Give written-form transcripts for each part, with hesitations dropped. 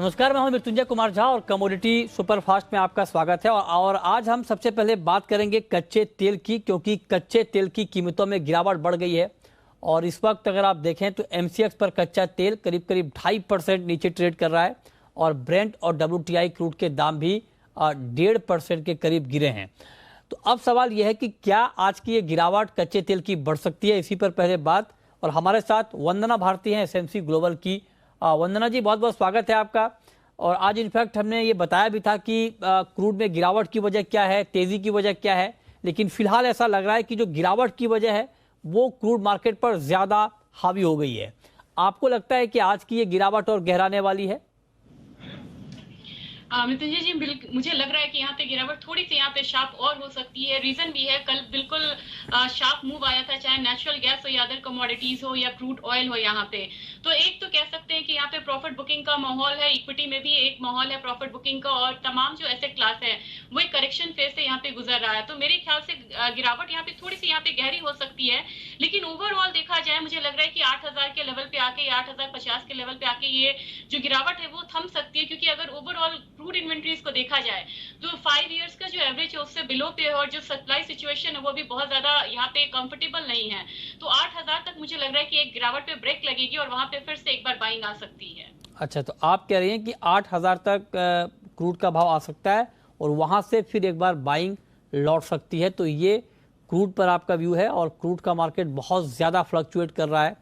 नमस्कार, मैं हूं मृत्युंजय कुमार झा और कमोडिटी सुपरफास्ट में आपका स्वागत है। और आज हम सबसे पहले बात करेंगे कच्चे तेल की, क्योंकि कच्चे तेल की कीमतों में गिरावट बढ़ गई है। और इस वक्त अगर आप देखें तो एमसीएक्स पर कच्चा तेल करीब करीब 2.5% नीचे ट्रेड कर रहा है और ब्रेंट और WTI क्रूड के दाम भी 1.5% के करीब गिरे हैं। तो अब सवाल यह है कि क्या आज की ये गिरावट कच्चे तेल की बढ़ सकती है, इसी पर पहले बात। और हमारे साथ वंदना भारती हैं एसएमसी ग्लोबल की। वंदना जी, बहुत बहुत स्वागत है आपका। और आज इनफैक्ट हमने ये बताया भी था कि क्रूड में गिरावट की वजह क्या है, तेजी की वजह क्या है, लेकिन फिलहाल ऐसा लग रहा है कि जो गिरावट की वजह है वो क्रूड मार्केट पर ज्यादा हावी हो गई है। आपको लगता है कि आज की ये गिरावट और गहराने वाली है? मृत्युंजय जी, मुझे लग रहा है कि यहाँ पे गिरावट थोड़ी सी यहाँ पे शार्प और हो सकती है। रीजन भी है, कल बिल्कुल शार्प मूव आया था, चाहे नेचुरल गैस हो या अदर कमोडिटीज हो या क्रूड ऑयल हो। यहाँ पे तो एक तो कह सकते हैं कि यहाँ पे प्रॉफिट बुकिंग का माहौल है, इक्विटी में भी एक माहौल है प्रॉफिट बुकिंग का, और तमाम जो एसेट क्लास है वो एक करेक्शन फेज से यहाँ पे गुजर रहा है। तो मेरे ख्याल से गिरावट यहाँ पे थोड़ी सी यहाँ पे गहरी हो सकती है। लेकिन ओवरऑल देखा जाए, मुझे लग रहा है कि 8,000 के लेवल पे आके या 8,050 के लेवल पे आके ये जो गिरावट है वो थम सकती है। क्योंकि अगर ओवरऑल क्रूड इन्वेंट्रीज को देखा जाए तो 5 इयर्स का जो एवरेज है उससे बिलो पे है, और जो सप्लाई सिचुएशन है वो भी बहुत ज्यादा यहाँ पे कंफर्टेबल नहीं है। तो 8,000 तक मुझे लग रहा है कि एक गिरावट पे ब्रेक लगेगी और वहां पे फिर से एक बार बाइंग आ सकती है। अच्छा, तो आप कह रही हैं कि 8,000 तक क्रूड का भाव आ सकता है और वहां से फिर एक बार बाइंग लौट सकती है। तो ये क्रूड पर आपका व्यू है। और क्रूड का मार्केट बहुत ज़्यादा फ्लक्चुएट कर रहा है,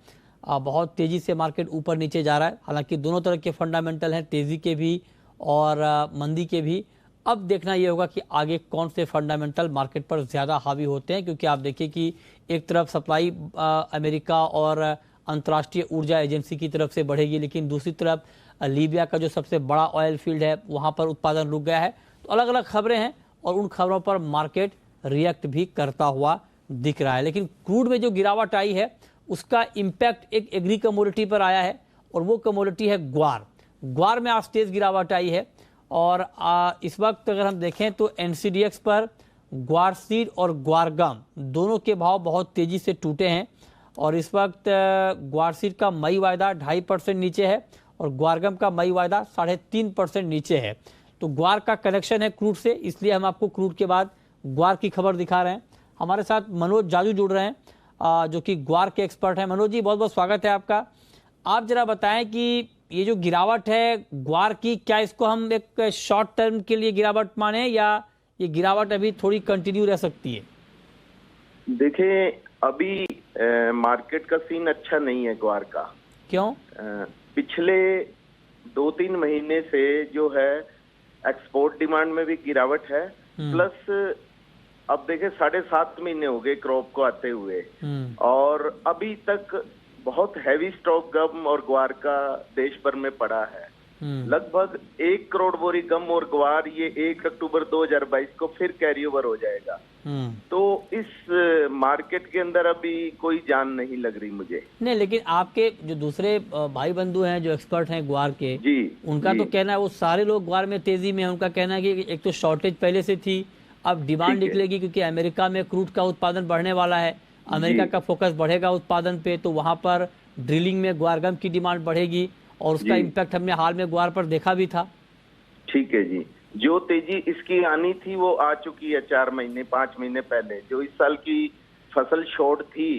बहुत तेज़ी से मार्केट ऊपर नीचे जा रहा है। हालांकि दोनों तरह के फंडामेंटल हैं, तेज़ी के भी और मंदी के भी। अब देखना ये होगा कि आगे कौन से फंडामेंटल मार्केट पर ज़्यादा हावी होते हैं, क्योंकि आप देखिए कि एक तरफ सप्लाई अमेरिका और अंतर्राष्ट्रीय ऊर्जा एजेंसी की तरफ से बढ़ेगी, लेकिन दूसरी तरफ लीबिया का जो सबसे बड़ा ऑयल फील्ड है वहाँ पर उत्पादन रुक गया है। तो अलग अलग खबरें हैं और उन खबरों पर मार्केट रिएक्ट भी करता हुआ दिख रहा है। लेकिन क्रूड में जो गिरावट आई है उसका इम्पैक्ट एक एग्री कमोडिटी पर आया है, और वो कमोडिटी है ग्वार। ग्वार में आज तेज गिरावट आई है। और इस वक्त अगर हम देखें तो एनसीडीएक्स पर ग्वार सीड और ग्वार गम दोनों के भाव बहुत तेजी से टूटे हैं। और इस वक्त ग्वार सीड का मई वायदा 2.5% नीचे है और ग्वारगम का मई वायदा 3.5% नीचे है। तो ग्वार का कनेक्शन है क्रूड से, इसलिए हम आपको क्रूड के बाद ग्वार की खबर दिखा रहे हैं। हमारे साथ मनोज जाजू जुड़ रहे हैं जो कि ग्वार के एक्सपर्ट हैं। मनोज जी, बहुत बहुत स्वागत है आपका। आप जरा बताएं कि ये जो गिरावट है ग्वार की, क्या इसको हम एक शॉर्ट टर्म के लिए गिरावट माने या ये गिरावट अभी थोड़ी कंटिन्यू रह सकती है? देखिए, अभी मार्केट का सीन अच्छा नहीं है ग्वार का। क्यों? पिछले 2-3 महीने से जो है एक्सपोर्ट डिमांड में भी गिरावट है, प्लस अब देखे 7.5 महीने हो गए क्रॉप को आते हुए, और अभी तक बहुत हैवी स्टॉक गम और ग्वार का देश भर में पड़ा है। लगभग 1 करोड़ बोरी गम और ग्वार ये 1 अक्टूबर 2022 को फिर कैरी ओवर हो जाएगा। तो इस मार्केट के अंदर अभी कोई जान नहीं लग रही मुझे। नहीं, लेकिन आपके जो दूसरे भाई बंधु हैं जो एक्सपर्ट हैं ग्वार के, उनका तो कहना है, वो सारे लोग ग्वार में तेजी में है। उनका कहना है कि एक तो शॉर्टेज पहले से थी, अब डिमांड निकलेगी क्योंकि अमेरिका में क्रूड का उत्पादन बढ़ने वाला है, अमेरिका का फोकस बढ़ेगा उत्पादन पे, तो वहां पर ड्रिलिंग में ग्वारगम की डिमांड बढ़ेगी और उसका इम्पैक्ट हमने हाल में ग्वार पर देखा भी था। ठीक है जी, जो तेजी इसकी आनी थी वो आ चुकी है 4 महीने 5 महीने पहले। जो इस साल की फसल शॉर्ट थी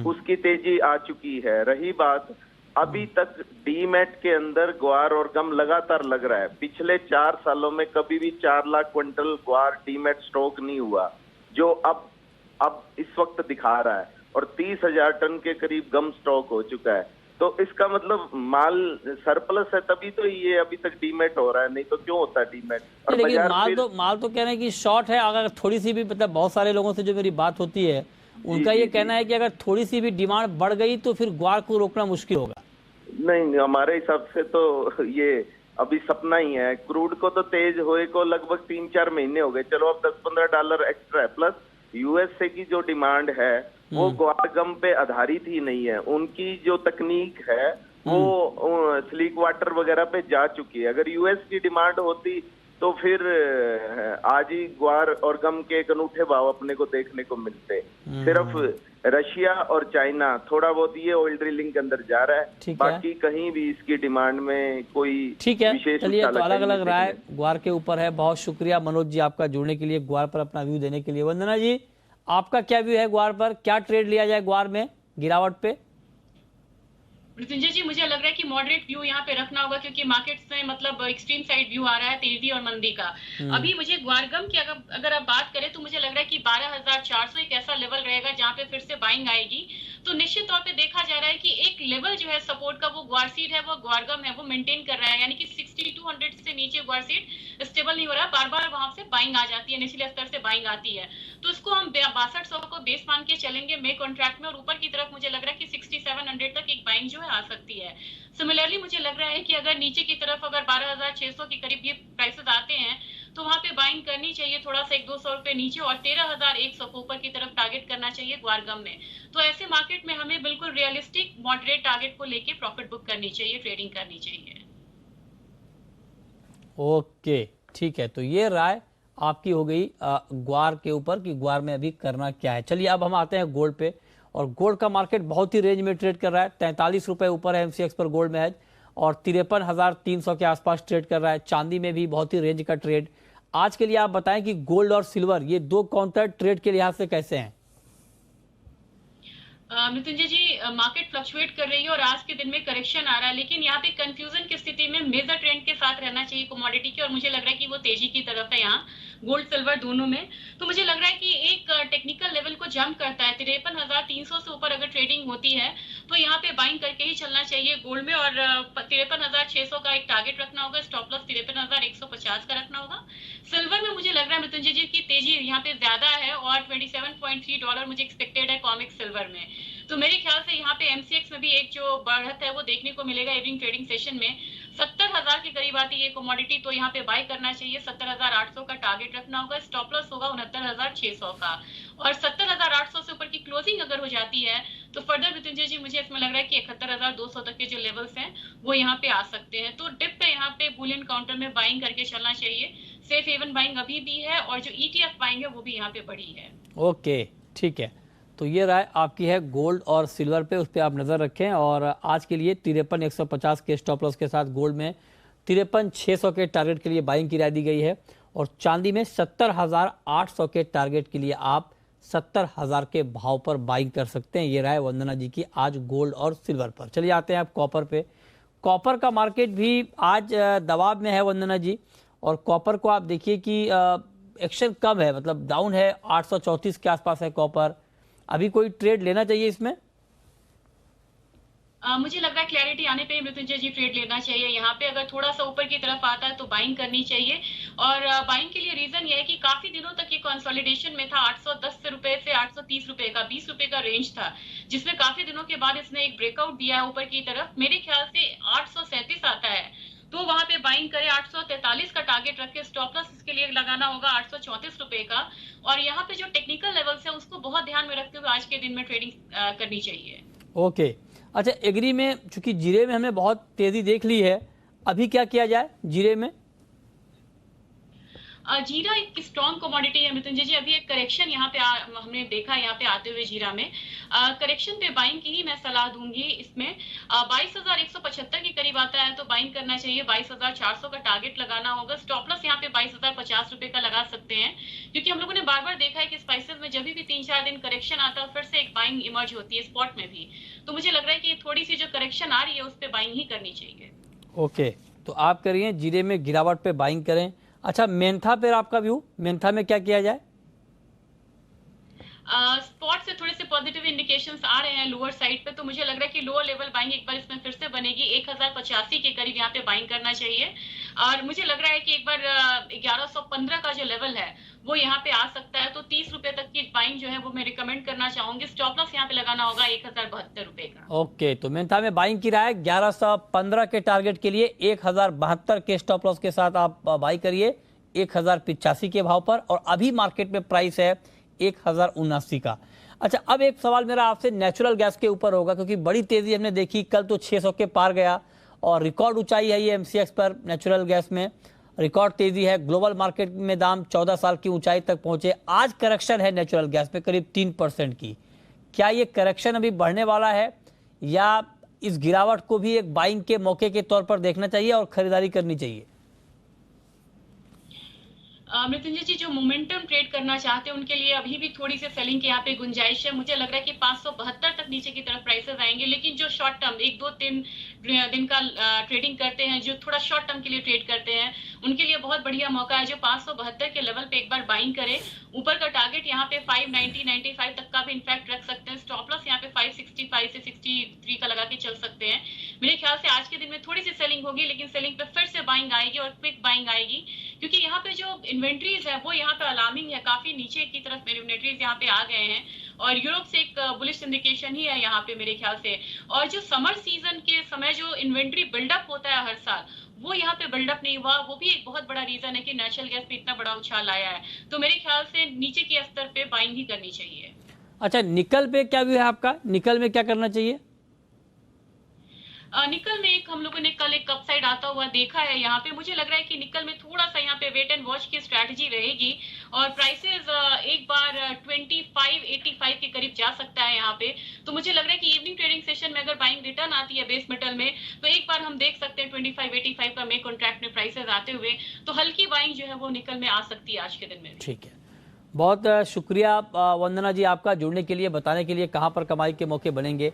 उसकी तेजी आ चुकी है। रही बात, अभी तक डीमैट के अंदर ग्वार और गम लगातार लग रहा है। पिछले 4 सालों में कभी भी 4 लाख क्विंटल ग्वार डीमैट स्टॉक नहीं हुआ, जो अब इस वक्त दिखा रहा है, और 30,000 टन के करीब गम स्टॉक हो चुका है। तो इसका मतलब माल सरप्लस है, तभी तो ये अभी तक डीमेट हो रहा है, नहीं तो क्यों होता है डीमेट। और लेकिन माल तो कह रहे हैं कि शॉर्ट है। अगर थोड़ी सी भी, मतलब बहुत सारे लोगों से जो मेरी बात होती है उनका ये कहना है कि अगर थोड़ी सी भी डिमांड बढ़ गई तो फिर ग्वार को रोकना मुश्किल होगा। नहीं, हमारे हिसाब से तो ये अभी सपना ही है। क्रूड को तो तेज होए को लगभग 3-4 महीने हो गए। चलो अब $10-15 एक्स्ट्रा है, प्लस यूएसए की जो डिमांड है वो ग्वार गम पे आधारित ही नहीं है। उनकी जो तकनीक है वो स्लीक वाटर वगैरह पे जा चुकी है। अगर यूएस की डिमांड होती तो फिर आज ही ग्वार और गम के एक अनूठे भाव अपने को देखने को मिलते। सिर्फ रशिया और चाइना थोड़ा बहुत ये ऑयल ड्रिलिंग के अंदर जा रहा है, बाकी कहीं भी इसकी डिमांड में कोई विशेष। चलिए, तो अलग अलग राय ग्वार के ऊपर है। बहुत शुक्रिया मनोज जी आपका जुड़ने के लिए, ग्वार पर अपना व्यू देने के लिए। वंदना जी, आपका क्या व्यू है ग्वार पर? क्या ट्रेड लिया जाए ग्वार में गिरावट पे? मृत्युंजय जी, मुझे लग रहा है कि मॉडरेट व्यू यहाँ पे रखना होगा, क्योंकि मार्केट्स में मतलब एक्सट्रीम साइड व्यू आ रहा है तेजी और मंदी का। अभी मुझे ग्वारगम की अगर आप बात करें तो मुझे लग रहा है कि 12,400 एक ऐसा लेवल रहेगा जहाँ पे फिर से बाइंग आएगी। तो निश्चित तौर पे देखा जा रहा है कि एक लेवल जो है सपोर्ट का, वो ग्वारसीड है, वो ग्वारगम है, वो मेंटेन कर रहा है। यानी कि 6200 से नीचे ग्वारसीड स्टेबल नहीं हो रहा, बार बार वहां से बाइंग आ जाती है, निचले स्तर से बाइंग आती है। तो इसको हम 6200 को बेस मान के चलेंगे मे कॉन्ट्रैक्ट में, और ऊपर की तरफ मुझे लग रहा है कि 6700 तक एक बाइंग जो है आ सकती है। सिमिलरली मुझे लग रहा है कि अगर नीचे की तरफ अगर 12,600 के करीब ये प्राइसेस आते हैं तो वहां पे बाइंग करनी चाहिए, थोड़ा सा 100-200 रुपए नीचे, और 13,100 को ऊपर की तरफ टारगेट करना चाहिए ग्वारगम में। तो ऐसे मार्केट में हमें बिल्कुल रियलिस्टिक मॉडरेट टारगेट को लेके प्रॉफिट बुक करनी चाहिए, ट्रेडिंग करनी चाहिए। ओके, ठीक है। तो ये राय आपकी हो गई ग्वार के ऊपर कि ग्वार में अभी करना क्या है। चलिए, अब हम आते हैं गोल्ड पे, और गोल्ड का मार्केट बहुत ही रेंज में ट्रेड कर रहा है। 43 रुपए ऊपर है एमसीएक्स पर गोल्ड में है, और 53,300 के आसपास ट्रेड कर रहा है। चांदी में भी बहुत ही रेंज का ट्रेड। आज के लिए आप बताएं कि गोल्ड और सिल्वर ये दो काउंटर ट्रेड के लिहाज से कैसे हैं? मृत्युंजय जी, मार्केट फ्लक्चुएट कर रही है और आज के दिन में करेक्शन आ रहा है, लेकिन यहाँ पे कंफ्यूजन की स्थिति में मेजर ट्रेंड के साथ रहना चाहिए कमोडिटी के, और मुझे लग रहा है कि वो तेजी की तरफ है यहाँ गोल्ड सिल्वर दोनों में। तो मुझे लग रहा है कि एक टेक्निकल लेवल को जंप करता है 53,300 से ऊपर अगर ट्रेडिंग होती है तो यहाँ पे बाइंग करके ही चलना चाहिए गोल्ड में, और 53,600 का एक टारगेट रखना होगा, स्टॉप लॉस 53,150 का रखना होगा। सिल्वर में मुझे लग रहा है मृत्युंजय जी की तेजी यहाँ पे ज्यादा है, और $27.3 मुझे एक्सपेक्टेड है कॉमिक सिल्वर में। तो मेरे ख्याल से यहाँ पे एमसीएक्स में भी एक जो बढ़त है वो देखने को मिलेगा इवनिंग ट्रेडिंग सेशन में। 70,000 के करीब आती है कमोडिटी, तो यहाँ पे बाय करना चाहिए। 70,800 का टारगेट रखना होगा, स्टॉप लॉस होगा 69,600 का, और 70,800 से ऊपर की क्लोजिंग अगर हो जाती है तो फर्दर मृत्युंजय जी मुझे इसमें लग रहा है कि 71,200 तक के जो लेवल्स हैं वो यहाँ पे आ सकते हैं। तो डिप पे यहाँ पे बुलियन काउंटर में बाइंग करके चलना चाहिए। सेफ हेवन बाइंग अभी भी है, और जो ईटीएफ बाइंग है वो भी यहाँ पे बढ़ी है। ओके, ठीक है। तो ये राय आपकी है गोल्ड और सिल्वर पे, उस पर आप नज़र रखें। और आज के लिए 53,150 के स्टॉप लॉस के साथ गोल्ड में 53,600 के टारगेट के लिए बाइंग की राय दी गई है, और चांदी में 70,800 के टारगेट के लिए आप 70,000 के भाव पर बाइंग कर सकते हैं। ये राय वंदना जी की आज गोल्ड और सिल्वर पर। चलिए आते हैं आप कॉपर पे। कॉपर का मार्केट भी आज दबाव में है वंदना जी, और कॉपर को आप देखिए कि एक्शन कम है, मतलब डाउन है, 834 के आसपास है कॉपर। अभी कोई ट्रेड लेना चाहिए इसमें? मुझे लग रहा है क्लैरिटी आने पे मृत्युंजय जी ट्रेड लेना चाहिए। यहाँ पे अगर थोड़ा सा ऊपर की तरफ आता है तो बाइंग करनी चाहिए, और बाइंग के लिए रीजन ये है कि काफी दिनों तक ये कंसोलिडेशन में था। 810 रुपए से 830 रुपए का 20 रुपए का रेंज था, जिसमें काफी दिनों के बाद इसने एक ब्रेकआउट दिया है ऊपर की तरफ। मेरे ख्याल से 837 आता है तो वहां पे बाइंग करे। 843 का टारगेट रख के स्टॉप लॉस इसके लिए लगाना होगा 834 रुपए का, और यहाँ पे जो टेक्निकल लेवल्स है उसको बहुत ध्यान में रखते हुए आज के दिन में ट्रेडिंग करनी चाहिए। ओके, अच्छा, एग्री में चूंकि जीरे में हमने बहुत तेजी देख ली है, अभी क्या किया जाए जीरे में? जीरा एक स्ट्रॉन्ग कमोडिटी है मृत्युंजय जी। अभी एक करेक्शन यहाँ पे हमने देखा यहाँ पे आते हुए जीरा में करेक्शन पे बाइंग की ही मैं सलाह दूंगी। इसमें 22,175 के करीब आता है तो बाइंग करना चाहिए। 22,400 का टारगेट लगाना होगा। स्टॉप लॉस यहाँ पे 22,050 रुपए का लगा सकते हैं, क्योंकि हम लोगों ने बार बार देखा है कि स्पाइसेस में जब भी 3-4 दिन करेक्शन आता है फिर से एक बाइंग इमर्ज होती है स्पॉट में भी। तो मुझे लग रहा है कि थोड़ी सी जो करेक्शन आ रही है उस पर बाइंग ही करनी चाहिए। ओके, तो आप करिए जीरे में गिरावट पे बाइंग करें। अच्छा, मेंथा पर आपका व्यू, मेंथा में क्या किया जाए? स्पॉट से थोड़े से पॉजिटिव इंडिकेशंस आ रहे हैं लोअर साइड पे, तो मुझे लग रहा है कि लोअर लेवल बाइंग एक बार इसमें फिर से बनेगी। 1085 के करीब यहाँ पे बाइंग करना चाहिए, और मुझे लग रहा है कि एक बार 1115 का जो लेवल है वो यहाँ पे आ सकता है। तो 30 रुपए तक की बाइंग जो है वो मैं रिकमेंड करना चाहूंगी। स्टॉप लॉस यहाँ पे लगाना होगा 1072 रुपए का। ओके, तो मेंथा में बाइंग की राय 1115 के टारगेट के लिए 1072 के स्टॉप लॉस के साथ आप बाई करिए 1085 के भाव पर, और अभी मार्केट में प्राइस है 1079 का। अच्छा, अब एक सवाल मेरा आपसे नेचुरल गैस के ऊपर होगा, क्योंकि बड़ी तेजी हमने देखी, कल तो 600 के पार गया और रिकॉर्ड ऊंचाई है ये एमसीएक्स पर नेचुरल गैस में। रिकॉर्ड तेजी है। ग्लोबल मार्केट में दाम 14 साल की ऊंचाई तक पहुंचे। आज करेक्शन है नेचुरल गैस में करीब 3% की। क्या ये करेक्शन अभी बढ़ने वाला है या इस गिरावट को भी एक बाइंग के मौके के तौर पर देखना चाहिए और खरीदारी करनी चाहिए? मृत्युंजय जी, जो मोमेंटम ट्रेड करना चाहते हैं उनके लिए अभी भी थोड़ी सी सेलिंग की यहाँ पे गुंजाइश है। मुझे लग रहा है कि 572 तक नीचे की तरफ प्राइसेस आएंगे, लेकिन जो शॉर्ट टर्म 1, 2, 3 दिन का ट्रेडिंग करते हैं, जो थोड़ा शॉर्ट टर्म के लिए ट्रेड करते हैं, उनके लिए बहुत बढ़िया मौका है जो 572 के लेवल पे एक बार बाइंग करे। ऊपर का टारगेट यहाँ पे 590, 95 तक का भी इनफैक्ट रख सकते हैं। स्टॉप लॉस यहाँ पे 565 से 63 का लगा के चल सकते हैं। मेरे ख्याल से आज के दिन में थोड़ी सी सेलिंग होगी, लेकिन सेलिंग पे फिर से बाइंग आएगी और क्विक बाइंग आएगी, क्योंकि यहाँ पे जो इन्वेंट्रीज है वो यहाँ पे अलार्मिंग है। काफी नीचे की तरफ इन्वेंट्रीज यहाँ पे आ गए हैं और यूरोप से एक बुलिश इंडिकेशन ही है यहाँ पे मेरे ख्याल से। और जो समर सीजन के समय जो इन्वेंट्री बिल्डअप होता है हर साल, वो यहाँ पे बिल्डअप नहीं हुआ। वो भी एक बहुत बड़ा रीजन है कि नेचुरल गैस पे इतना बड़ा उछाल आया है। तो मेरे ख्याल से नीचे के स्तर पे बाइंग ही करनी चाहिए। अच्छा, निकल पे क्या व्यू है आपका? निकल में क्या करना चाहिए? निकल में हम लोगों ने कल एक अपसाइड आता हुआ देखा है। यहाँ पे मुझे लग रहा है कि निकल में थोड़ा सा यहाँ पे वेट एंड वॉच की स्ट्रैटेजी रहेगी और प्राइसेस एक बार 2585 के करीब जा सकता है यहाँ पे। तो मुझे लग रहा है कि इवनिंग ट्रेडिंग सेशन में अगर बाइंग रिटर्न आती है बेस मेटल में, तो एक बार हम देख सकते हैं 2585 का मे कॉन्ट्रैक्ट में प्राइसेस आते हुए। तो हल्की बाइंग जो है वो निकल में आ सकती है आज के दिन में। ठीक है, बहुत शुक्रिया वंदना जी आपका जुड़ने के लिए, बताने के लिए कहाँ पर कमाई के मौके बनेंगे।